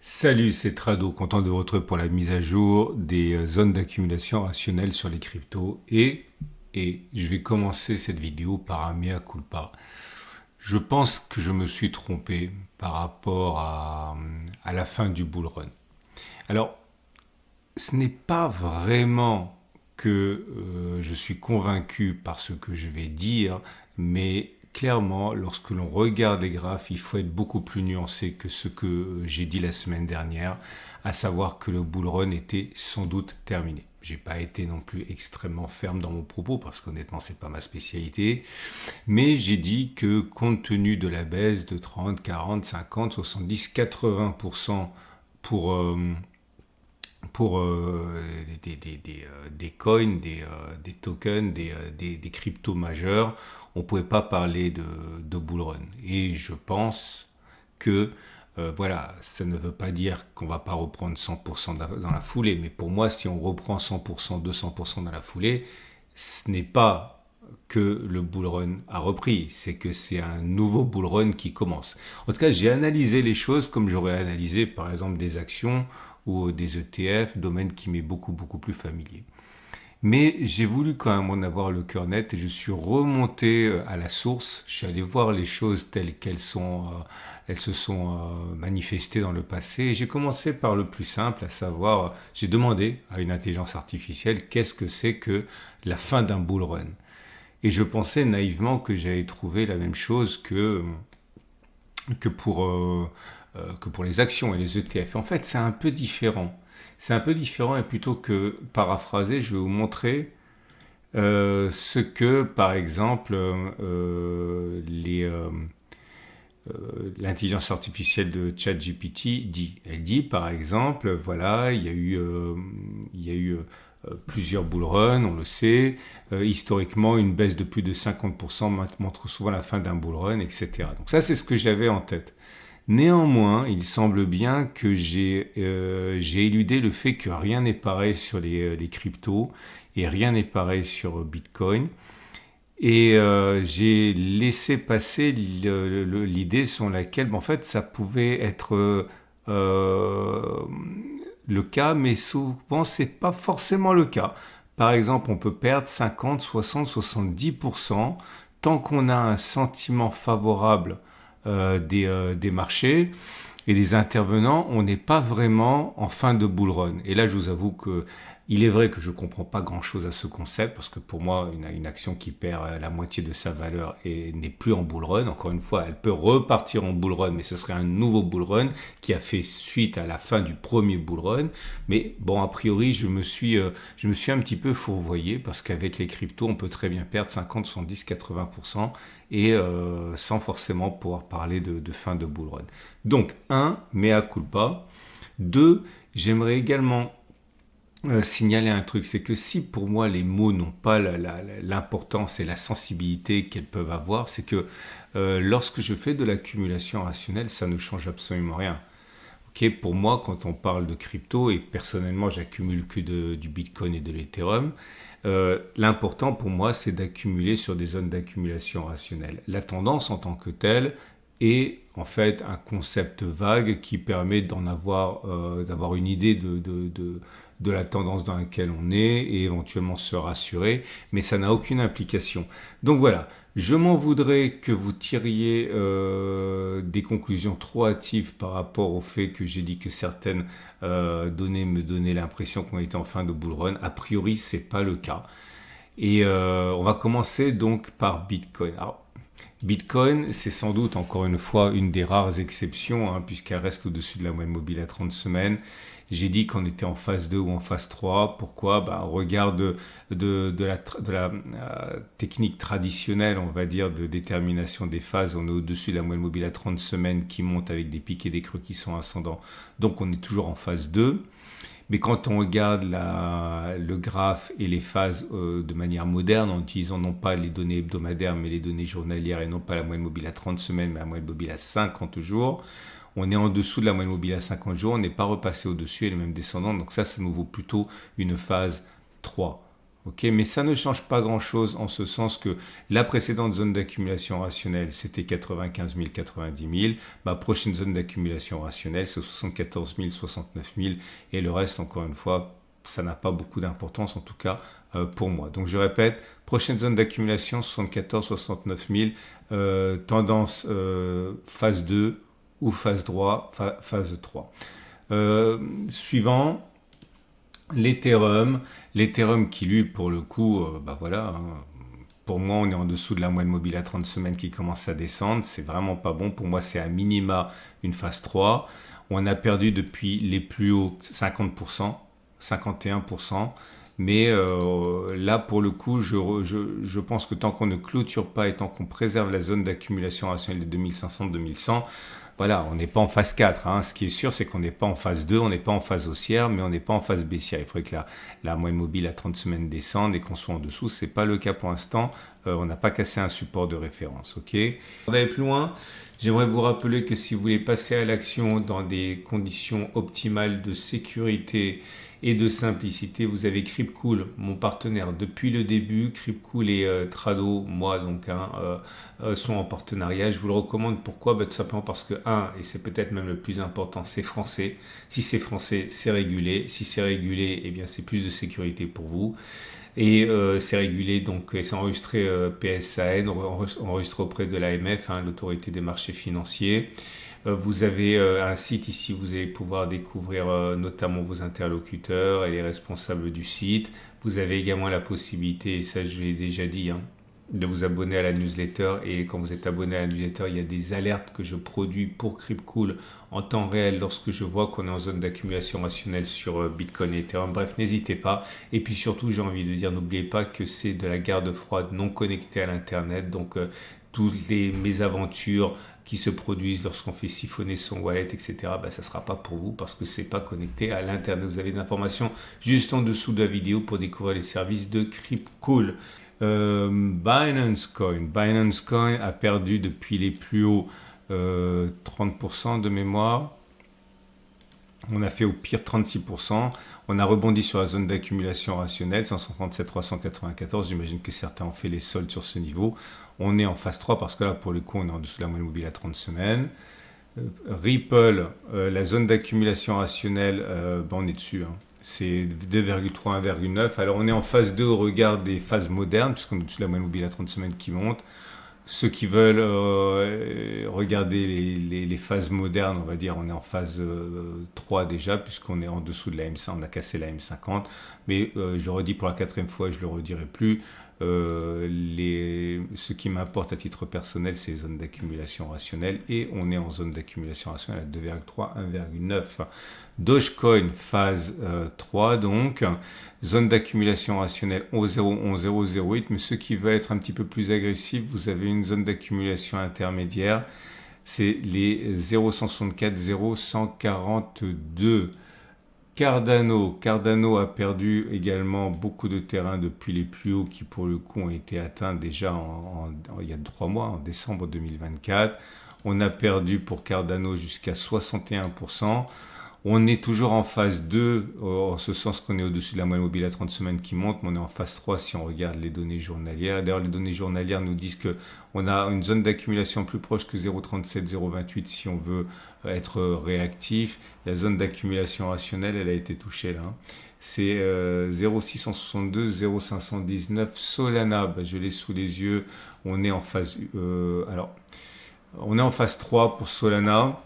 Salut, c'est Trado, content de vous retrouver pour la mise à jour des zones d'accumulation rationnelle sur les cryptos. Et je vais commencer cette vidéo par un mea culpa. Je pense que je me suis trompé par rapport à la fin du bull run. Alors, ce n'est pas vraiment que je suis convaincu par ce que je vais dire, mais clairement, lorsque l'on regarde les graphes, il faut être beaucoup plus nuancé que ce que j'ai dit la semaine dernière, à savoir que le bull run était sans doute terminé. J'ai pas été non plus extrêmement ferme dans mon propos parce qu'honnêtement c'est pas ma spécialité, mais j'ai dit que compte tenu de la baisse de 30, 40, 50, 70, 80% pour pour des coins, des tokens, des cryptos majeurs, on ne pouvait pas parler de bull run. Et je pense que voilà, ça ne veut pas dire qu'on ne va pas reprendre 100% dans la foulée, mais pour moi, si on reprend 100%, 200% dans la foulée, ce n'est pas que le bull run a repris, c'est que c'est un nouveau bull run qui commence. En tout cas, j'ai analysé les choses comme j'aurais analysé par exemple des actions ou des ETF, domaine qui m'est beaucoup plus familier. Mais j'ai voulu quand même en avoir le cœur net et je suis remonté à la source. Je suis allé voir les choses telles qu'elles sont, elles se sont manifestées dans le passé. Et j'ai commencé par le plus simple, à savoir, j'ai demandé à une intelligence artificielle qu'est-ce que c'est que la fin d'un bull run. Et je pensais naïvement que j'allais trouver la même chose que que pour les actions et les ETF. Et en fait, c'est un peu différent. C'est un peu différent et plutôt que paraphraser, je vais vous montrer ce que, par exemple, l'intelligence artificielle de ChatGPT dit. Elle dit, par exemple, voilà, il y a eu plusieurs bull runs, on le sait. Historiquement, une baisse de plus de 50% montre souvent la fin d'un bull run, etc. Donc ça, c'est ce que j'avais en tête. Néanmoins, il semble bien que j'ai éludé le fait que rien n'est pareil sur les cryptos et rien n'est pareil sur Bitcoin. Et j'ai laissé passer l'idée sur laquelle, en fait, ça pouvait être le cas, mais souvent, c'est pas forcément le cas. Par exemple, on peut perdre 50, 60, 70% tant qu'on a un sentiment favorable des marchés et des intervenants, on n'est pas vraiment en fin de bull run. Et là, je vous avoue que il est vrai que je ne comprends pas grand-chose à ce concept, parce que pour moi, une action qui perd la moitié de sa valeur et n'est plus en bull run, encore une fois, elle peut repartir en bull run, mais ce serait un nouveau bull run qui a fait suite à la fin du premier bull run. Mais bon, a priori, je me suis un petit peu fourvoyé, parce qu'avec les cryptos, on peut très bien perdre 50, 70, 80%, et sans forcément pouvoir parler de fin de bull run. Donc, un, mea culpa. Deux, j'aimerais également signaler un truc, c'est que si pour moi les mots n'ont pas l'importance et la sensibilité qu'elles peuvent avoir, c'est que lorsque je fais de l'accumulation rationnelle, ça ne change absolument rien. Okay, pour moi, quand on parle de crypto, et personnellement j'accumule que du Bitcoin et de l'Ethereum, l'important pour moi c'est d'accumuler sur des zones d'accumulation rationnelle. La tendance en tant que telle est en fait un concept vague qui permet d'avoir une idée de la tendance dans laquelle on est et éventuellement se rassurer, mais ça n'a aucune implication. Donc voilà, je m'en voudrais que vous tiriez des conclusions trop hâtives par rapport au fait que j'ai dit que certaines données me donnaient l'impression qu'on était en fin de bull run. A priori, c'est pas le cas. Et on va commencer donc par Bitcoin. Alors, Bitcoin, c'est sans doute encore une fois une des rares exceptions, hein, puisqu'elle reste au-dessus de la moyenne mobile à 30 semaines. J'ai dit qu'on était en phase 2 ou en phase 3. Pourquoi? Au regard de la technique traditionnelle, on va dire, de détermination des phases, on est au-dessus de la moyenne mobile à 30 semaines qui monte avec des pics et des creux qui sont ascendants. Donc on est toujours en phase 2. Mais quand on regarde le graphe et les phases de manière moderne, en utilisant non pas les données hebdomadaires, mais les données journalières, et non pas la moyenne mobile à 30 semaines, mais la moyenne mobile à 50 jours, on est en dessous de la moyenne mobile à 50 jours, on n'est pas repassé au-dessus, elle est même descendante, donc ça nous vaut plutôt une phase 3. Ok, mais ça ne change pas grand-chose en ce sens que la précédente zone d'accumulation rationnelle, c'était 95 000, 90 000. Ma prochaine zone d'accumulation rationnelle, c'est 74 000, 69 000. Et le reste, encore une fois, ça n'a pas beaucoup d'importance, en tout cas pour moi. Donc je répète, prochaine zone d'accumulation, 74 69 000. Tendance phase 2 ou phase 3. Phase 3. Suivant. L'Ethereum qui lui pour le coup, bah voilà, hein, pour moi on est en dessous de la moyenne mobile à 30 semaines qui commence à descendre, c'est vraiment pas bon, pour moi c'est à minima une phase 3, on a perdu depuis les plus hauts 50%, 51%, mais là pour le coup je pense que tant qu'on ne clôture pas et tant qu'on préserve la zone d'accumulation rationnelle de 2500-2100, voilà, on n'est pas en phase 4. Hein. Ce qui est sûr, c'est qu'on n'est pas en phase 2, on n'est pas en phase haussière, mais on n'est pas en phase baissière. Il faudrait que la moyenne mobile à 30 semaines descende et qu'on soit en dessous. Ce n'est pas le cas pour l'instant. On n'a pas cassé un support de référence. Ok. On va aller plus loin. J'aimerais vous rappeler que si vous voulez passer à l'action dans des conditions optimales de sécurité et de simplicité, vous avez Cryptcool, mon partenaire depuis le début. Cryptcool et Trado, moi donc, sont en partenariat. Je vous le recommande. Pourquoi? Tout simplement parce que, et c'est peut-être même le plus important, c'est français. Si c'est français, c'est régulé. Si c'est régulé, eh bien c'est plus de sécurité pour vous. Et c'est régulé, donc c'est enregistré PSAN, enregistré auprès de l'AMF, l'autorité des marchés financiers. Vous avez un site ici, vous allez pouvoir découvrir notamment vos interlocuteurs et les responsables du site. Vous avez également la possibilité, et ça je l'ai déjà dit, de vous abonner à la newsletter. Et quand vous êtes abonné à la newsletter, il y a des alertes que je produis pour Cryptcool en temps réel lorsque je vois qu'on est en zone d'accumulation rationnelle sur Bitcoin et Ethereum. Bref, n'hésitez pas. Et puis surtout, j'ai envie de dire, n'oubliez pas que c'est de la garde froide non connectée à l'Internet. Donc, toutes les mésaventures qui se produisent lorsqu'on fait siphonner son wallet, etc., ça ne sera pas pour vous parce que ce n'est pas connecté à l'Internet. Vous avez des informations juste en dessous de la vidéo pour découvrir les services de Cryptcool. Binance Coin a perdu depuis les plus hauts 30% de mémoire. On a fait au pire 36%. On a rebondi sur la zone d'accumulation rationnelle, 537 394. J'imagine que certains ont fait les soldes sur ce niveau. On est en phase 3 parce que là, pour le coup, on est en dessous de la moyenne mobile à 30 semaines. Ripple, la zone d'accumulation rationnelle, on est dessus. C'est 2,3, 1,9. Alors on est en phase 2 au regard des phases modernes, puisqu'on est au-dessus de la moyenne mobile à 30 semaines qui monte. Ceux qui veulent regarder les phases modernes, on va dire, on est en phase 3 déjà, puisqu'on est en dessous de la M5, on a cassé la M50. Mais je redis pour la 4e fois, je ne le redirai plus, ce qui m'importe à titre personnel, c'est les zones d'accumulation rationnelle. Et on est en zone d'accumulation rationnelle à 2,3, 1,9. Dogecoin, phase 3, donc, zone d'accumulation rationnelle 11,01008. Mais ceux qui veulent être un petit peu plus agressifs, vous avez une zone d'accumulation intermédiaire, c'est les 0,164, 0,142. Cardano a perdu également beaucoup de terrain depuis les plus hauts qui pour le coup ont été atteints déjà il y a 3 mois, en décembre 2024. On a perdu pour Cardano jusqu'à 61%. On est toujours en phase 2, en ce sens qu'on est au-dessus de la moyenne mobile à 30 semaines qui monte, mais on est en phase 3 si on regarde les données journalières. D'ailleurs, les données journalières nous disent qu'on a une zone d'accumulation plus proche que 0,37, 0,28 si on veut être réactif. La zone d'accumulation rationnelle, elle a été touchée là. C'est 0,662, 0,519 Solana. Je l'ai sous les yeux. On est en phase... on est en phase 3 pour Solana.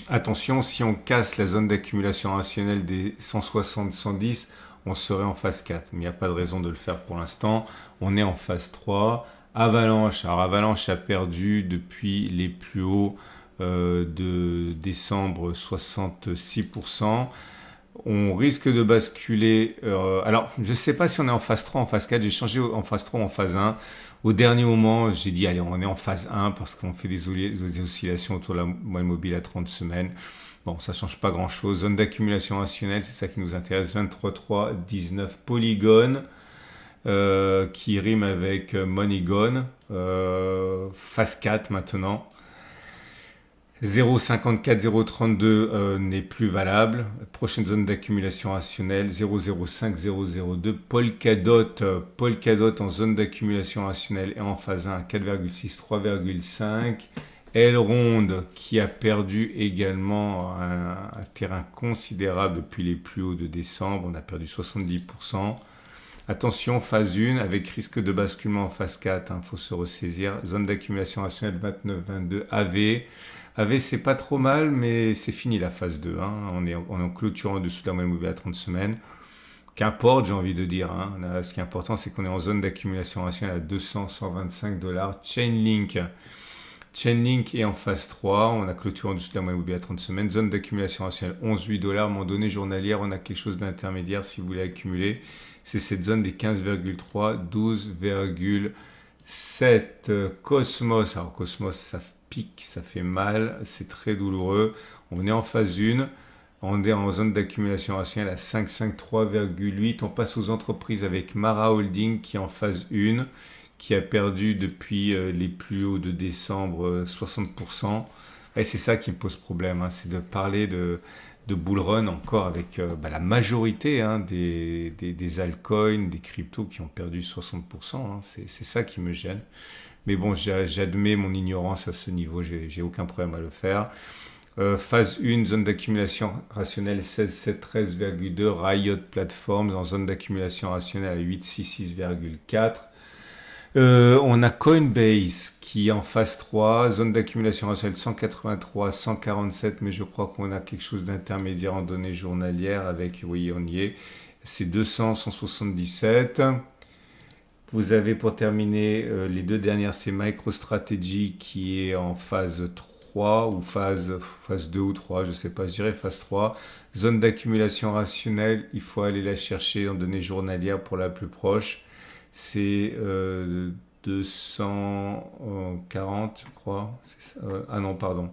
Attention, si on casse la zone d'accumulation rationnelle des 160-110, on serait en phase 4. Mais il n'y a pas de raison de le faire pour l'instant. On est en phase 3. Avalanche. Alors Avalanche a perdu depuis les plus hauts de décembre 66%. On risque de basculer. Alors, je ne sais pas si on est en phase 3, en phase 4. J'ai changé en phase 3, en phase 1. Au dernier moment, j'ai dit, allez, on est en phase 1 parce qu'on fait des oscillations autour de la moyenne mobile à 30 semaines. Bon, ça ne change pas grand-chose. Zone d'accumulation rationnelle, c'est ça qui nous intéresse. 23,319 Polygon, qui rime avec Moneygon. Phase 4 maintenant. 0,54, 0,32 n'est plus valable. Prochaine zone d'accumulation rationnelle 0,05, 0,02. Polkadot en zone d'accumulation rationnelle et en phase 1 4,6, 3,5. Elrond qui a perdu également un terrain considérable depuis les plus hauts de décembre. On a perdu 70%. Attention, phase 1 avec risque de basculement en phase 4. Faut se ressaisir. Zone d'accumulation rationnelle 29, 22. AV, c'est pas trop mal, mais c'est fini la phase 2. On est en clôture en dessous de la moyenne mobile à 30 semaines. Qu'importe, j'ai envie de dire. Là, ce qui est important, c'est qu'on est en zone d'accumulation rationnelle à 200, 125 dollars. Chainlink est en phase 3. On a clôture en dessous de la moyenne mobile à 30 semaines. Zone d'accumulation rationnelle 11, 8 dollars. Mon donnée journalière, on a quelque chose d'intermédiaire si vous voulez accumuler. C'est cette zone des 15,3, 12,7. Cosmos. Alors, Cosmos, ça pique, ça fait mal, c'est très douloureux. On est en phase 1. On est en zone d'accumulation rationnelle à 5,5, 3,8. On passe aux entreprises avec Mara Holding qui est en phase 1, qui a perdu depuis les plus hauts de décembre 60%. Et c'est ça qui me pose problème, c'est de parler de bull run encore avec la majorité des altcoins, des cryptos qui ont perdu 60%. C'est ça qui me gêne. Mais bon, j'admets mon ignorance à ce niveau, j'ai aucun problème à le faire. Phase 1, zone d'accumulation rationnelle 16,7, 13,2. Riot Platforms en zone d'accumulation rationnelle à 8,6, 6,4. On a Coinbase qui est en phase 3, zone d'accumulation rationnelle 183, 147, mais je crois qu'on a quelque chose d'intermédiaire en données journalières avec, oui, on y est, c'est 200, 177. Vous avez pour terminer les deux dernières, c'est MicroStrategy qui est en phase 3 ou phase 2 ou 3, je ne sais pas, je dirais phase 3. Zone d'accumulation rationnelle, il faut aller la chercher en données journalières pour la plus proche. C'est 240, je crois. Ah non, pardon.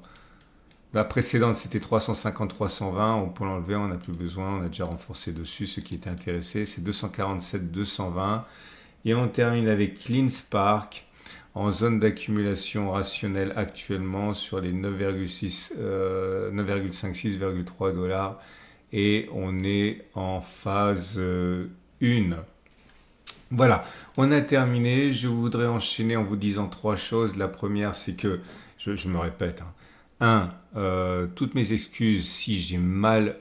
La précédente, c'était 350, 320. On peut l'enlever, on n'a plus besoin. On a déjà renforcé dessus. Ceux qui étaient intéressés, c'est 247, 220. Et on termine avec CleanSpark en zone d'accumulation rationnelle actuellement sur les 9,6, 9,5, 6,3 dollars. Et on est en phase 1. Voilà, on a terminé. Je voudrais enchaîner en vous disant trois choses. La première, c'est que, je me répète, toutes mes excuses si j'ai mal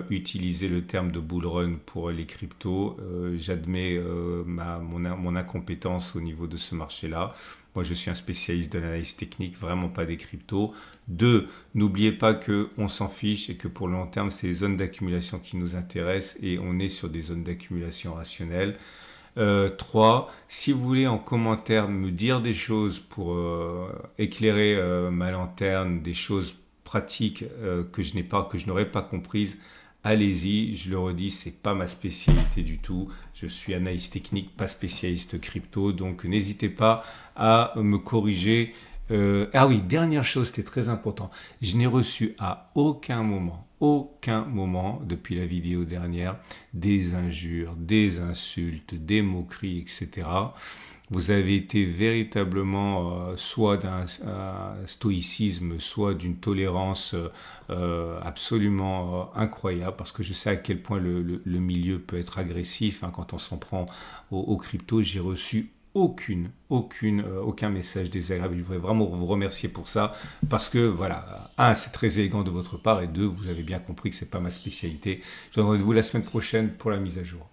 utilisé le terme de bull run pour les cryptos. J'admets mon incompétence au niveau de ce marché-là. Moi, je suis un spécialiste de l'analyse technique, vraiment pas des cryptos. 2, n'oubliez pas qu'on s'en fiche et que pour le long terme, c'est les zones d'accumulation qui nous intéressent et on est sur des zones d'accumulation rationnelles. 3, si vous voulez en commentaire me dire des choses pour éclairer ma lanterne, des choses pratiques que je n'aurais pas comprises, allez-y. Je le redis, c'est pas ma spécialité du tout. Je suis analyste technique, pas spécialiste crypto, donc n'hésitez pas à me corriger. Ah oui, dernière chose, c'était très important. Je n'ai reçu à aucun moment depuis la vidéo dernière, des injures, des insultes, des moqueries, etc. Vous avez été véritablement soit d'un stoïcisme, soit d'une tolérance absolument incroyable, parce que je sais à quel point le milieu peut être agressif quand on s'en prend aux cryptos. J'ai reçu aucun message désagréable. Je voudrais vraiment vous remercier pour ça, parce que voilà, c'est très élégant de votre part, et 2, vous avez bien compris que c'est pas ma spécialité. Je vous donnerai rendez-vous la semaine prochaine pour la mise à jour.